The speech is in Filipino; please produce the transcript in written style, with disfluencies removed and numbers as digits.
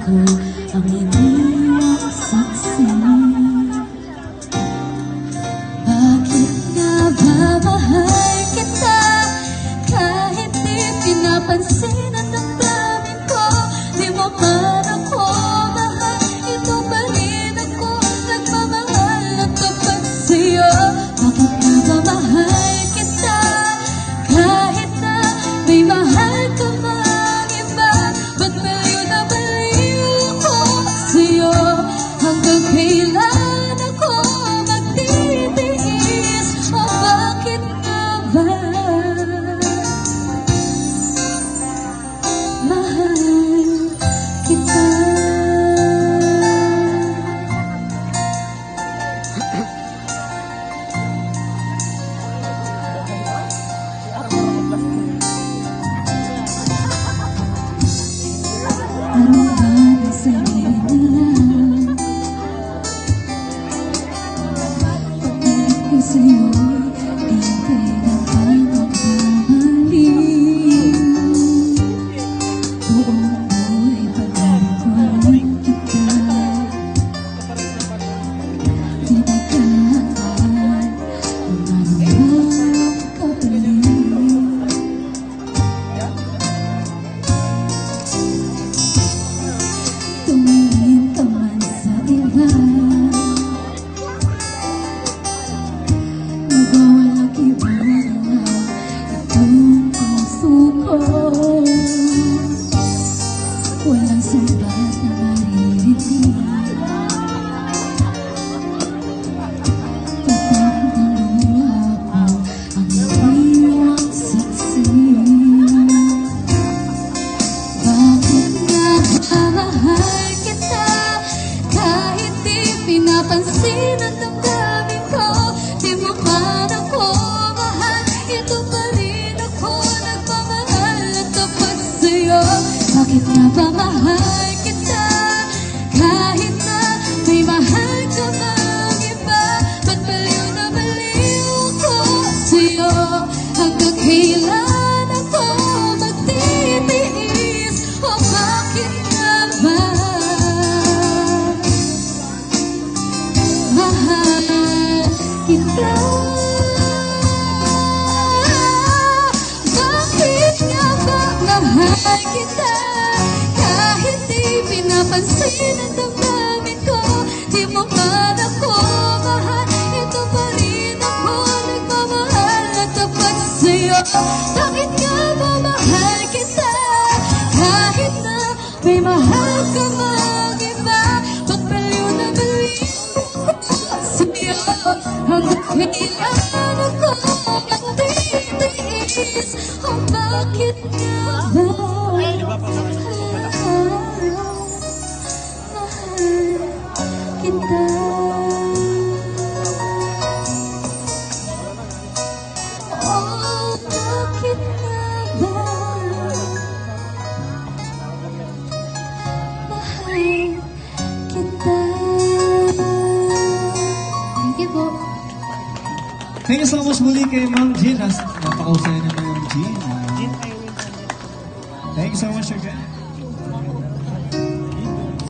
ko ang iniwang saksi. Bakit nga ba mahal kita kahit di pinapansin ang damdamin ko? Di mo man ako mahal, ito pa rin ako nagmamahal at tapat sa'yo. Bakit nga ba mahal kita kahit na may mahal ka mang iba? Ba't baliw na baliw ako sa'yo? Hanggang kailan ako magtitiis? O bakit nga ba mahal kita? Ano ba nasabi nila? Pagdating ko sa'yo, hindi naman magmamaliw. Buong buhay pagkakulang kita. Tinagkahan ang anumang kapaliw. Tumingin ka man sa iba, mabawalang iba na itong puso ko. Walang sumbat na maririnig. Tatak ng luha ko ang iniwang saksi. Bakit nga ba mahal kita kahit di pinapansin ang damdamin ko? Di mo man ako mahal, ito pa rin ako nagmamahal at tapat sa'yo. Bakit nga ba mahal kita kahit na may mahal ka mang iba? Ba't baliw na baliw ako sa'yo? Hanggang kailan ako magtitiis? O bakit nga ba mahal kita? Bakit nga ba mahal kita kahit di pinapansin ang damdamin ko? Di mo man ako mahal, ito pa rin ako nagmamahal at tapat sa'yo. Bakit nga ba mahal kita kahit na may mahal ka mang iba? Ba't baliw na baliw sa'yo? Hanggang kailan ako magtitiis? O bakit nga ba mahal kita? Oh, bakit nga ba mahal kita? Thank you po. Thank you so much muli kay Ma'am Jean. Napakausay na Ma'am Jean. Thank you so much again.